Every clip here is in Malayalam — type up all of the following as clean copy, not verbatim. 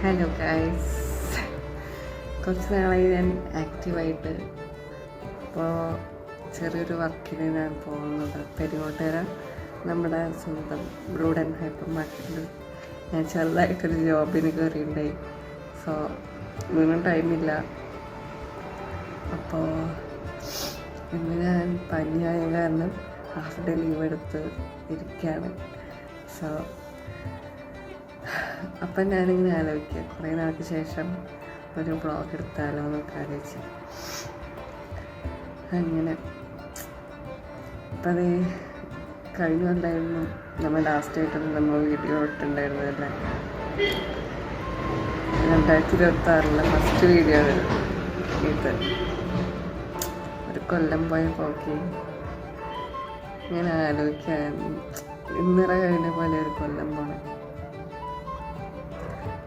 ഹലോ ഗൈസ്, കുറച്ച് നാളായി ഞാൻ ആക്റ്റീവായിട്ട്. ഇപ്പോൾ ചെറിയൊരു വർക്കിന് ഞാൻ പോകുന്നത് പെരുങ്ങോട്ടുകര നമ്മുടെ സ്വന്തം ബ്ലൂഡ് ആൻഡ് ഹൈപ്പർ മാർക്കറ്റിൽ ഞാൻ ചെറുതായിട്ടൊരു ജോബിന് കയറിയിട്ടുണ്ടായി. സോ ഇതിനും ടൈമില്ല. അപ്പോൾ ഇന്ന് ഞാൻ പനിയായ കാരണം ഹാഫ് ഡേ ലീവ് എടുത്ത് ഇരിക്കുകയാണ്. സോ അപ്പം ഞാനിങ്ങനെ ആലോചിക്കുക, കുറേ നാൾക്ക് ശേഷം ഒരു വ്ളോഗ് എടുത്താലോ എന്നൊക്കെ ആലോചിച്ച് അങ്ങനെ. അപ്പം അത് കഴിഞ്ഞുണ്ടായിരുന്നു നമ്മൾ ലാസ്റ്റായിട്ടൊന്നും നമ്മൾ വീഡിയോ ഇട്ടുണ്ടായിരുന്നതല്ലേ. 2026 ഫസ്റ്റ് വീഡിയോ ആണ് ഇത്. ഒരു കൊല്ലം പോയ പോക്കി ഇങ്ങനെ ആലോചിക്കാൻ ഇന്നറ കഴിഞ്ഞ പോലെ ഒരു കൊല്ലം പോണേ.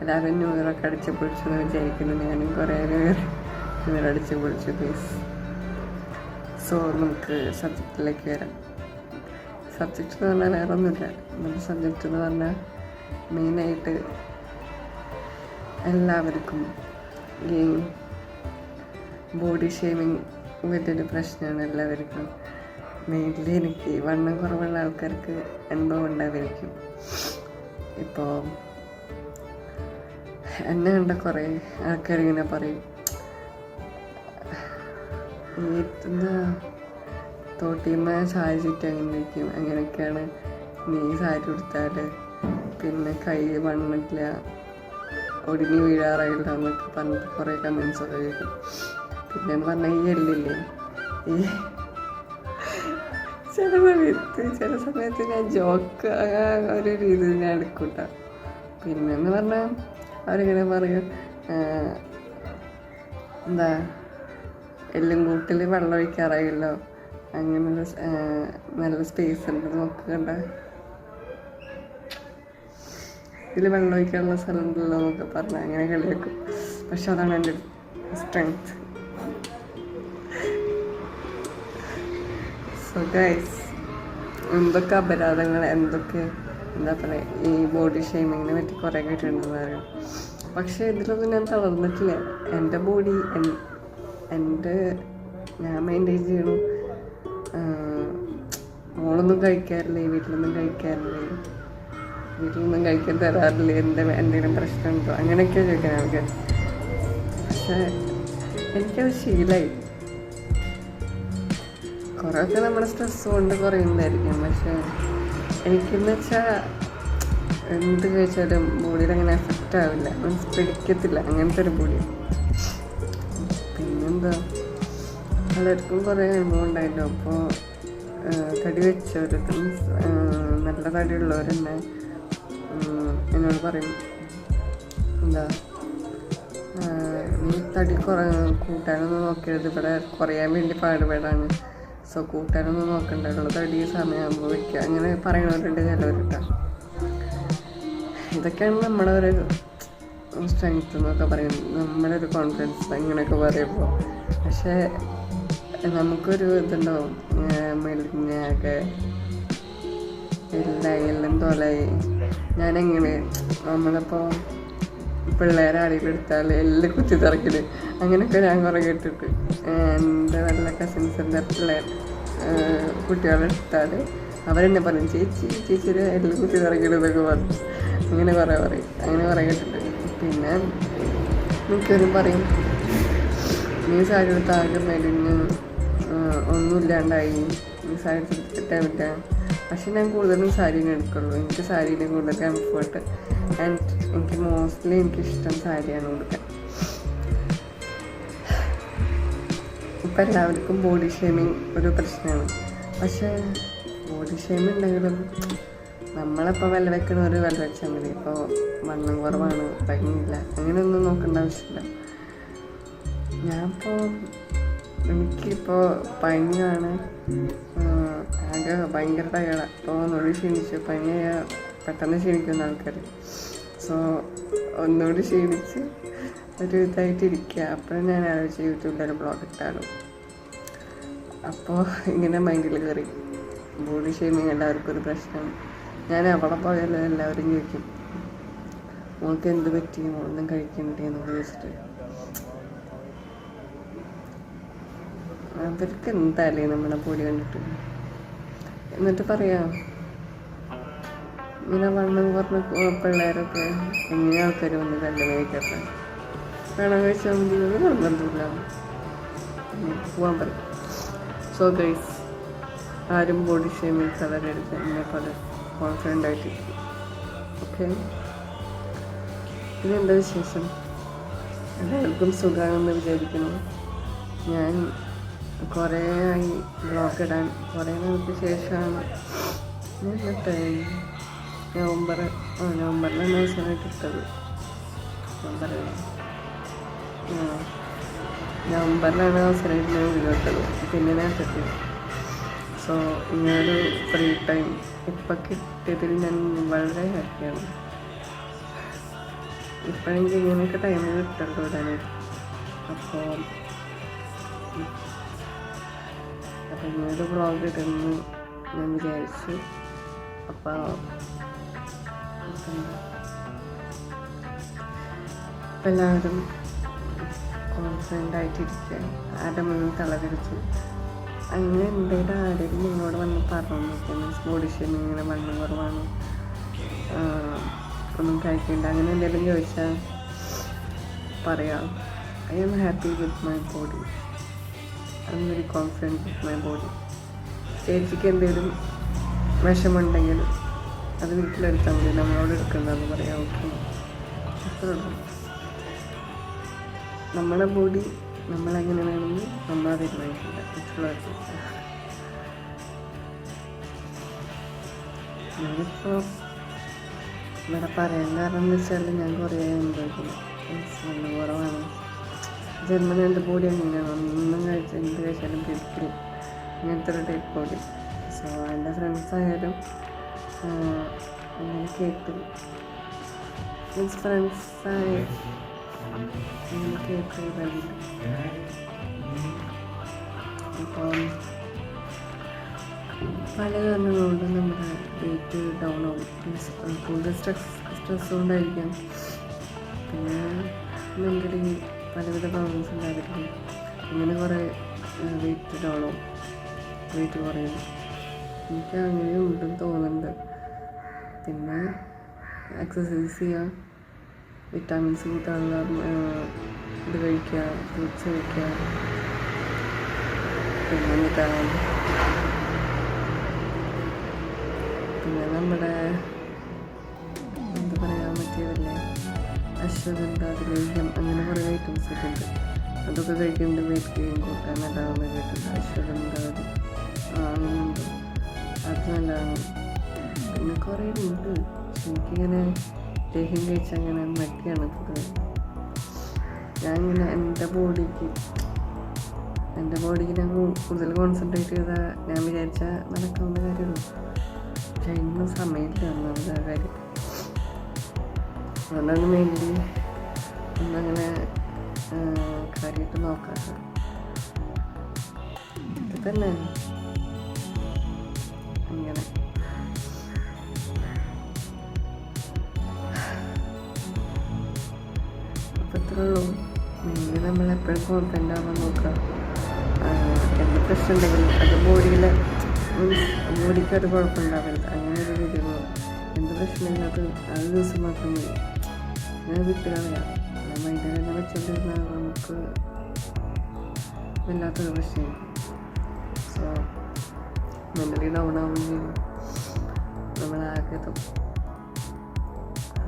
എല്ലാവരും ന്യൂ ഇയറൊക്കെ അടിച്ച് പൊളിച്ചെന്ന് വിചാരിക്കുന്നു. ഞാനും കുറേ ന്യൂ ഇയർ അടിച്ച് പൊളിച്ചു പ്ലീസ്. സോ നമുക്ക് സബ്ജക്റ്റിലേക്ക് വരാം. സബ്ജക്റ്റ് എന്ന് പറഞ്ഞാൽ വേറെ ഒന്നുമില്ല. നമ്മുടെ സബ്ജക്റ്റ് എന്ന് പറഞ്ഞാൽ മെയിനായിട്ട് എല്ലാവർക്കും ഈ ബോഡി ഷേമിങ് വലിയൊരു പ്രശ്നമാണ് എല്ലാവർക്കും. മെയിൻലി എനിക്ക് വണ്ണം കുറവുള്ള ആൾക്കാർക്ക് അനുഭവം ഉണ്ടായിരിക്കും. ഇപ്പോൾ എന്നെ കണ്ട കുറേ ആൾക്കാരിങ്ങനെ പറയും, എന്താ തോട്ടിയമ്മ സാരി ചുറ്റി അങ്ങനെ ഇരിക്കും, അങ്ങനെയൊക്കെയാണ് നീ സാരി ഉടുത്താൽ, പിന്നെ കൈ വണ്ണില്ല, ഒടിഞ്ഞ് വീഴാറായില്ല എന്നൊക്കെ പറഞ്ഞിട്ട് കുറേ കമൻസൊക്കെ കേൾക്കും. പിന്നെ പറഞ്ഞാൽ ഈ എല്ലില്ലേ, ഈ ചില സമയത്ത് ഞാൻ ജോക്ക് ഒരു രീതിയിൽ ഞാൻ എടുക്കൂട്ട. പിന്നെന്ന് പറഞ്ഞാൽ അവരിങ്ങനെ പറയും, എന്താ എല്ലും കൂട്ടിൽ വെള്ളം ഒഴിക്കാറായല്ലോ, അങ്ങനെ നല്ല സ്പേസ് ഉണ്ട് നോക്കണ്ട, ഇതിൽ വെള്ളം ഒഴിക്കാനുള്ള സ്ഥലം ഉണ്ടല്ലോ എന്നൊക്കെ പറഞ്ഞാൽ അങ്ങനെ കളിയാക്കും. പക്ഷെ അതാണ് എൻ്റെ സ്ട്രെങ്ത്. സോ ഗൈസ്, എന്തൊക്കെ അപരാധങ്ങൾ, എന്തൊക്കെ എന്താ പറയുക, ഈ ബോഡി ഷേമിങ്ങിനെ പറ്റി കുറേ കേട്ടിട്ടുണ്ടെന്ന് പറയാം. പക്ഷേ ഇതിലൊന്നും ഞാൻ തളർന്നിട്ടില്ല. എൻ്റെ ബോഡി ഞാൻ മെയിൻറ്റെയിൻ ചെയ്യണു. മോളൊന്നും കഴിക്കാറില്ലേ, വീട്ടിലൊന്നും കഴിക്കാറില്ലേ, വീട്ടിലൊന്നും കഴിക്കാൻ തരാറില്ലേ, എന്തെങ്കിലും പ്രശ്നമുണ്ടോ, അങ്ങനെയൊക്കെ ചോദിക്കാൻ ആൾക്കാർ. പക്ഷേ എനിക്കത് ശീലമായി. കുറേയൊക്കെ നമ്മുടെ സ്ട്രെസ് കൊണ്ട് കുറയുന്നതായിരിക്കും. പക്ഷേ എനിക്കെന്ന് വെച്ചാൽ എന്ത് കഴിച്ചാലും ബോഡിയിൽ അങ്ങനെ എഫക്റ്റ് ആവില്ല, മീൻസ് പിടിക്കത്തില്ല, അങ്ങനത്തെ ഒരു ബോഡി. പിന്നെന്താ, പലർക്കും കുറേ അനുഭവം ഉണ്ടായില്ലോ. അപ്പോൾ തടി വെച്ചവർ, മീൻസ് നല്ല തടിയുള്ളവരെന്നെ എന്നോട് പറയും, എന്താ നീ തടി കൂട്ടാനൊന്നും നോക്കരുത്, ഇവിടെ കുറയാൻ വേണ്ടി പാടുപെടാണ്, സോ കൂട്ടാനൊന്നും നോക്കണ്ടല്ലോ, തടി സമയമാകുമ്പോൾ വയ്ക്കുക, അങ്ങനെ പറയണവരുണ്ട് ചിലവരുണ്ടാ. ഇതൊക്കെയാണ് നമ്മുടെ ഒരു സ്ട്രെങ്ത് എന്നൊക്കെ പറയും, നമ്മുടെ ഒരു കോൺഫിഡൻസ് ഇങ്ങനെയൊക്കെ പറയുമ്പോൾ. പക്ഷേ നമുക്കൊരു ഇതുണ്ടാവും, മെലിഞ്ഞൊക്കെ എല്ലാം തോലായി. ഞാനെങ്ങനെ, നമ്മളിപ്പോൾ പിള്ളേരെ അടിയിലെടുത്താൽ എല്ലാം കുത്തി തിറക്കില്, അങ്ങനെയൊക്കെ ഞാൻ കുറേ കേട്ടിട്ട്. എൻ്റെ നല്ല കസിൻസിൻ്റെ കുട്ടികളെടുത്താൽ അവരെന്നെ പറയും, ചേച്ചിയുടെ എല്ലാം കുത്തി തിറക്കരുതൊക്കെ പറഞ്ഞു. അങ്ങനെ കുറേ കേട്ടിട്ട്. പിന്നെ മിക്കവരും പറയും, നീ സാരി എടുത്ത് ആകെ മെലിഞ്ഞ് ഒന്നുമില്ലാണ്ടായി, നീ സാരി എടുത്തിട്ടാൻ പറ്റാ. പക്ഷെ ഞാൻ കൂടുതലും സാരീനെ എടുക്കുള്ളൂ. എനിക്ക് സാരീനെ കൂടുതൽ കംഫർട്ട് ആൻഡ് എനിക്ക് മോസ്റ്റ്ലി എനിക്കിഷ്ടം സാരിയാണ് കൊടുക്കാൻ. ഇപ്പം എല്ലാവർക്കും ബോഡി ഷേമിങ് ഒരു പ്രശ്നമാണ്. പക്ഷേ ബോഡി ഷേമിങ് ഉണ്ടെങ്കിലും നമ്മളിപ്പോൾ വില വെക്കണവർ വില വെച്ചാൽ മതി. ഇപ്പോൾ വണ്ണം കുറവാണ്, ഭംഗിയില്ല, അങ്ങനെയൊന്നും നോക്കേണ്ട ആവശ്യമില്ല. എനിക്കിപ്പോൾ പനിയാണ്, ആകെ ഭയങ്കര ടയർഡാണ്. ഇപ്പോൾ ഒന്നുകൂടി ക്ഷീണിച്ചു, പനിയായ പെട്ടെന്ന് ക്ഷീണിക്കുന്ന ആൾക്കാർ. സോ ഒന്നുകൂടി ക്ഷീണിച്ച് ഒരു ഇതായിട്ടിരിക്കുക. അപ്പോഴും ഞാൻ ആലോചിച്ച് യൂട്യൂബിലൊരു ബ്ലോഗ് ഇട്ടാലും. അപ്പോൾ ഇങ്ങനെ മൈൻഡിൽ കയറി, ബോഡി ഷേമിങ് എല്ലാവർക്കും ഒരു പ്രശ്നമാണ്. ഞാൻ അവിടെ പോയാലും എല്ലാവരും ചോദിക്കും, മോൾക്ക് എന്ത് പറ്റി, മോളൊന്നും കഴിക്കണ്ടേ എന്നൊക്കെ ചോദിച്ചിട്ട്. അവർക്ക് എന്തായാലേ നമ്മുടെ പൊടി കണ്ടിട്ട്. എന്നിട്ട് പറയാം, ഇങ്ങനെ വണ്ണം കുറഞ്ഞ പിള്ളേരൊക്കെ എങ്ങനെ ആൾക്കാർ വന്ന് കല്യാണം കഴിക്കട്ടെ, വേണം കഴിച്ചാൽ മതി, നിർബന്ധമില്ല, പോകാൻ പറയും. സോ ഗൈസ്, ആരും ബോഡി ഷേമിങ് കളരെടുത്ത് എന്നെ പോലെ കോൺഫിഡൻ്റ് ആയിട്ടിരിക്കും. ഓക്കെ, ഇതെന്താ വിശേഷം? എല്ലാവർക്കും സുഖമാണെന്ന് വിചാരിക്കുന്നു. ഞാൻ കുറേ ആയി ബ്ലോഗ് ഇടാൻ, കുറേ നാൾക്ക് ശേഷമാണ് നവംബറിലാണ് അവസാനമായിട്ട് ഇട്ടത്. നവംബറിലാണ് അവസാനമായിട്ട് ഞാൻ വീഡിയോ ഇട്ടത്, പിന്നെ ഞാൻ ഇട്ടിട്ടില്ല. സോ ഇങ്ങനൊരു ഫ്രീ ടൈം ഇപ്പം കിട്ടിയതിൽ ഞാൻ വളരെ ഹാപ്പിയാണ്. ഇപ്പോഴെങ്കിൽ ഇങ്ങനെയൊക്കെ ടൈം കിട്ടുള്ളൂ ഇടാനായിട്ട്. അപ്പോൾ ഇങ്ങനൊരു വ്ളോഗ് ഇടുന്നു ഞാൻ വിചാരിച്ചു. അപ്പോൾ എല്ലാവരും കോൺഫിഡൻ്റ് ആയിട്ടിരിക്കുക, ആരുടെ മുന്നിൽ തലതിരിച്ച്. അങ്ങനെ എന്തെങ്കിലും ആരെങ്കിലും നിങ്ങളോട് വന്ന് പറഞ്ഞു, മീൻസ് ബോഡി ഷേമിങ്, ഇങ്ങനെ വണ്ണം കുറവാണ്, ഒന്നും കഴിക്കണ്ട, അങ്ങനെ എന്തെങ്കിലും ചോദിച്ചാൽ പറയാം, I am happy with my body, I am very confident with my body. ചേച്ചിക്ക് എന്തെങ്കിലും വിഷമുണ്ടെങ്കിൽ അത് വീട്ടിലെടുത്താൽ മതി, നമ്മളോട് എടുക്കണ്ടെന്ന് പറയാം. ഓക്കെ, അത്രേ ഉള്ളൂ. നമ്മുടെ ബോഡി നമ്മളെങ്ങനെ വേണമെങ്കിൽ നമ്മൾ തീരുമാനിക്കില്ല, മറ്റുള്ളവർക്ക്. ഞാനിപ്പോൾ ഇവിടെ പറയാൻ കാരണം എന്ന് വെച്ചാൽ ഞാൻ കുറേ അനുഭവിക്കുന്നു. വണ്ണം കുറവാണ്, ജന്മന എൻ്റെ ബോഡി അങ്ങനെയാണ്, ഒന്നും എന്ത് കഴിച്ചാലും പിടിക്കില്ല, ഇങ്ങനത്തെ ഒരു ടൈപ്പ് ബോഡി. സോ എൻ്റെ ഫ്രണ്ട്സായാലും അങ്ങനെ കേട്ടു, മീൻസ് ഫ്രണ്ട്സായ അങ്ങനെ കേട്ടു കഴിയും. അപ്പം പല കാരണങ്ങളുണ്ട് നമ്മുടെ വെയിറ്റ് ഡൗൺ ആവും. കൂടുതൽ സ്ട്രെസ് കൊണ്ടായിരിക്കാം, പിന്നെ മെൻ്റലി പലവിധ പ്രോബ്ലംസ് ഉണ്ടായിരിക്കും. അങ്ങനെ കുറേ വെയിറ്റ് ഡൗൺ ആവും, വെയിറ്റ് കുറയും. എനിക്ക് അങ്ങനെ ഉണ്ടെന്ന് തോന്നുന്നുണ്ട്. പിന്നെ എക്സസൈസ് ചെയ്യുക, വിറ്റാമിൻസ് കൂട്ടാനുള്ള ഇത് കഴിക്കുക, ഫ്രൂട്ട്സ് കഴിക്കുക, പിന്നെ നമ്മുടെ എന്താ പറയുക, മറ്റേതല്ലേ അശ്വഗന്ധ, ലേഹ്യം, അങ്ങനെ കുറേ ഐറ്റംസ് ഒക്കെ ഉണ്ട്. അതൊക്കെ കഴിക്കുന്നുണ്ട് വെയിറ്റ് ഗെയിൻ കൂട്ടാൻ നല്ലതാണെന്ന് കേട്ടിട്ടുണ്ട്. അശ്വഗന്ധ അങ്ങനെയുണ്ട്, അത് നല്ലതാണ്. പിന്നെ കുറേ ഉണ്ട്. എനിക്കിങ്ങനെ ലേഹ്യം കഴിച്ചാൽ അങ്ങനെ മടിയാണ് കൂടുതൽ. ഞാനിങ്ങനെ എൻ്റെ ബോഡിക്ക് ഞാൻ കൂടുതൽ കോൺസെൻട്രേറ്റ് ചെയ്താൽ ഞാൻ വിചാരിച്ചാൽ നടക്കാവുന്ന കാര്യമുള്ളൂ. പക്ഷെ ഇന്നും സമയമില്ല ഒന്നാമത് ആ കാര്യം. അതുകൊണ്ടാണ് മെയിൻലി ഒന്നങ്ങനെ കാര്യമായിട്ട് നോക്കാറ്. ഇത് തന്നെ അങ്ങനെ. അപ്പം ഇത്രേ ഉള്ളൂ. മെയിൻലി നമ്മളെപ്പോഴും കോൺഫിഡൻ്റ് ആവാൻ നോക്കുക. എന്ത് പ്രശ്നം ഉണ്ടെങ്കിലും അത് ബോഡിക്ക് അത് കുഴപ്പമുണ്ടാവരുത്, അങ്ങനെ ഒരു രീതിയിൽ എന്ത് പ്രശ്നമുണ്ടെങ്കിലും അത് ദിവസം മാത്രം മതി, അങ്ങനെ വിട്ട് കളയാം. മൈൻഡിൽ തന്നെ വെച്ചുകൊണ്ടിരുന്നാൽ നമുക്ക് വല്ലാത്തൊരു പ്രശ്നമായിരിക്കും. സോ മെൻ്റലി ഡൗൺ ആവുകയും നമ്മളാകത്തും.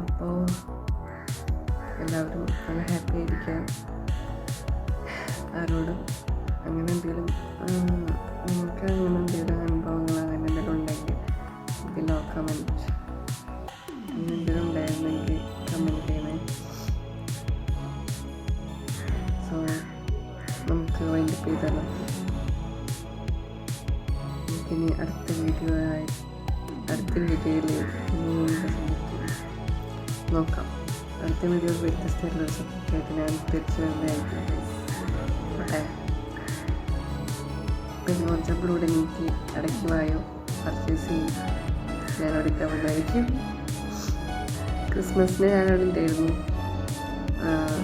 അപ്പോൾ എല്ലാവരും നല്ല ഹാപ്പി ആയിരിക്കാം. ആരോടും അങ്ങനെ എന്തെങ്കിലും നിങ്ങൾക്ക് അങ്ങനെ എന്തെങ്കിലും അനുഭവങ്ങൾ അങ്ങനെ എന്തെങ്കിലും ഉണ്ടെങ്കിൽ ഇതിലോ കമൻറ്റ്, അങ്ങനെ എന്തെങ്കിലും ഉണ്ടായിരുന്നെങ്കിൽ കമൻറ്റ് ചെയ്യണേ. സോ നമുക്ക് വൈൻഡപ്പ് ചെയ്താലോ. നമുക്കിനി അടുത്ത വീഡിയോയിൽ നോക്കാം. അടുത്ത വീഡിയോ വ്യത്യസ്തമായിട്ടുള്ള സബ്ജക്റ്റായിട്ട് ഞാൻ തിരിച്ചു വരുന്നതായിരിക്കും. പിന്നെ കുറച്ച് ബ്ലൂഡ് എനിക്ക് ഇടയ്ക്ക് വായോ പർച്ചേസ് ചെയ്യും, ഞാൻ എടുക്കാൻ വന്നായിരിക്കും. ക്രിസ്മസിന് ഞാൻ അവിടെ ഉണ്ടായിരുന്നു.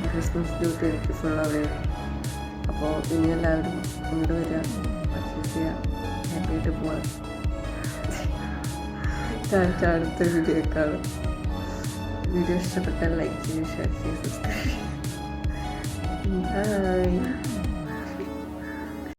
ക്രിസ്മസ് ഡ്യൂട്ടി എനിക്ക് ഫുൾ അവിടെയാണ്. അപ്പോൾ ഇനി എല്ലാവരും ഇങ്ങോട്ട് വരിക, പർച്ചേസ് ചെയ്യുക, ഹാപ്പി ആയിട്ട് പോവാം. അടുത്ത വീഡിയോ കാണും. വീഡിയോ ഇഷ്ടപ്പെട്ടാൽ ലൈക്ക് ചെയ്യുക, ഷെയർ ചെയ്യുക, സബ്സ്ക്രൈബ് ചെയ്യുക. ബൈ.